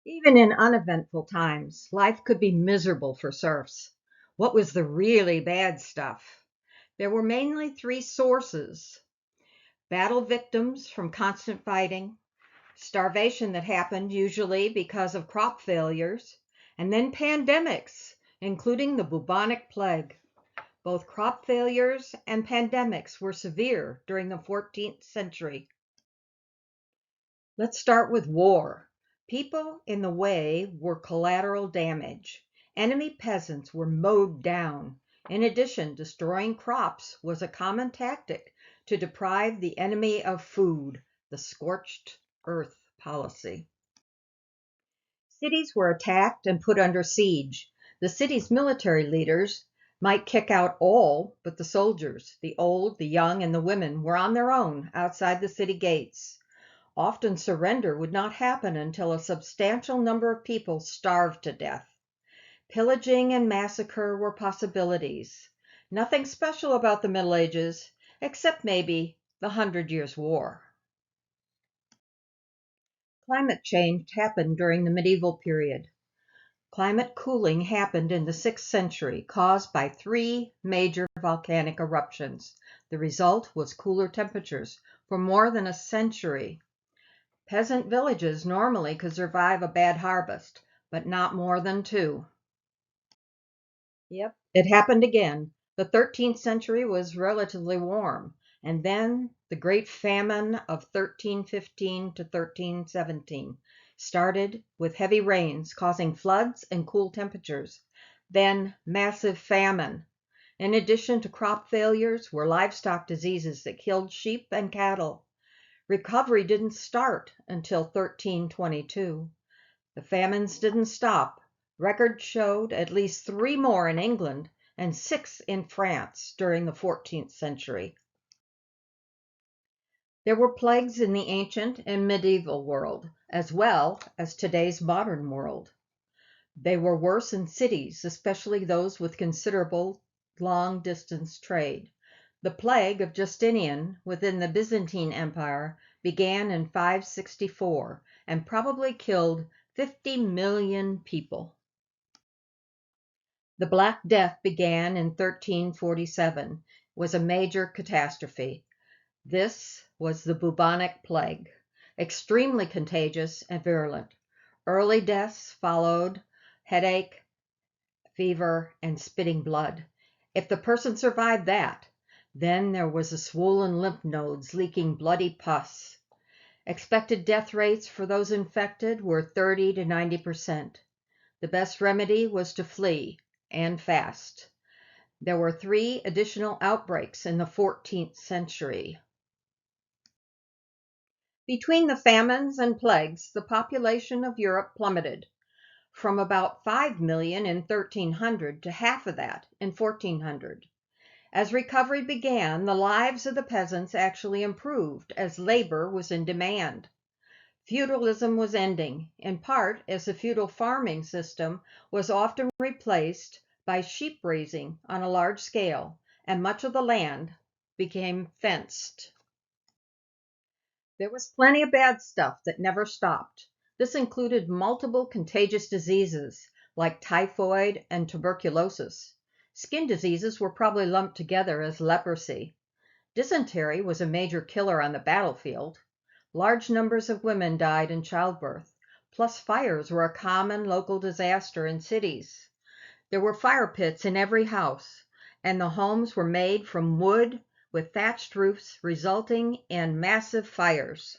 Even in uneventful times, life could be miserable for serfs. What was the really bad stuff? There were mainly three sources: battle victims from constant fighting, starvation that happened usually because of crop failures, and then pandemics, including the bubonic plague. Both crop failures and pandemics were severe during the 14th century. Let's start with war. People in the way were collateral damage. Enemy peasants were mowed down. In addition, destroying crops was a common tactic to deprive the enemy of food, the scorched earth policy. Cities were attacked and put under siege. The city's military leaders might kick out all but the soldiers. The old, the young, and the women were on their own outside the city gates. Often surrender would not happen until a substantial number of people starved to death. Pillaging and massacre were possibilities. Nothing special about the Middle Ages, except maybe the Hundred Years' War. Climate change happened during the medieval period. Climate cooling happened in the 6th century, caused by three major volcanic eruptions. The result was cooler temperatures for more than a century. Peasant villages normally could survive a bad harvest, but not more than two. Yep, it happened again. The 13th century was relatively warm, and then the Great Famine of 1315 to 1317 started with heavy rains causing floods and cool temperatures. Then massive famine. In addition to crop failures were livestock diseases that killed sheep and cattle. Recovery didn't start until 1322. The famines didn't stop. Records showed at least three more in England and six in France during the 14th century. There were plagues in the ancient and medieval world, as well as today's modern world. They were worse in cities, especially those with considerable long-distance trade. The plague of Justinian within the Byzantine Empire began in 564 and probably killed 50 million people. The Black Death began in 1347, was a major catastrophe. This was the bubonic plague, extremely contagious and virulent. Early deaths followed headache, fever, and spitting blood. If the person survived that, then there was the swollen lymph nodes leaking bloody pus. Expected death rates for those infected were 30 to 90%. The best remedy was to flee, and fast. There were three additional outbreaks in the 14th century. Between the famines and plagues, the population of Europe plummeted from about 5 million in 1300 to half of that in 1400. As recovery began, the lives of the peasants actually improved as labor was in demand. Feudalism was ending, in part as the feudal farming system was often replaced by sheep raising on a large scale, and much of the land became fenced. There was plenty of bad stuff that never stopped. This included multiple contagious diseases like typhoid and tuberculosis. Skin diseases were probably lumped together as leprosy. Dysentery was a major killer on the battlefield. Large numbers of women died in childbirth, plus fires were a common local disaster in cities. There were fire pits in every house, and the homes were made from wood with thatched roofs, resulting in massive fires.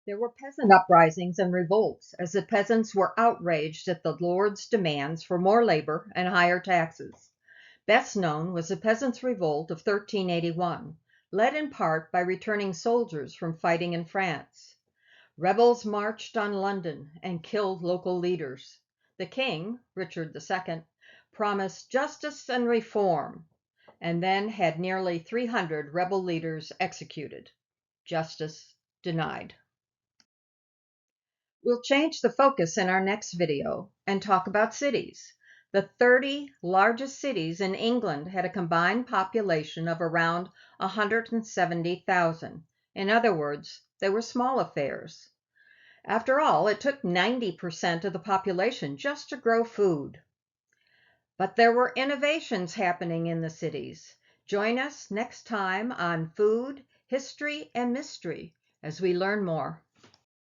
There were peasant uprisings and revolts, as the peasants were outraged at the lord's demands for more labor and higher taxes. Best known was the Peasants' Revolt of 1381, led in part by returning soldiers from fighting in France. Rebels marched on London and killed local leaders. The king, Richard II, promised justice and reform, and then had nearly 300 rebel leaders executed. Justice denied. We'll change the focus in our next video and talk about cities. The 30 largest cities in England had a combined population of around 170,000. In other words, they were small affairs. After all, it took 90% of the population just to grow food. But there were innovations happening in the cities. Join us next time on Food, History, and Mystery as we learn more.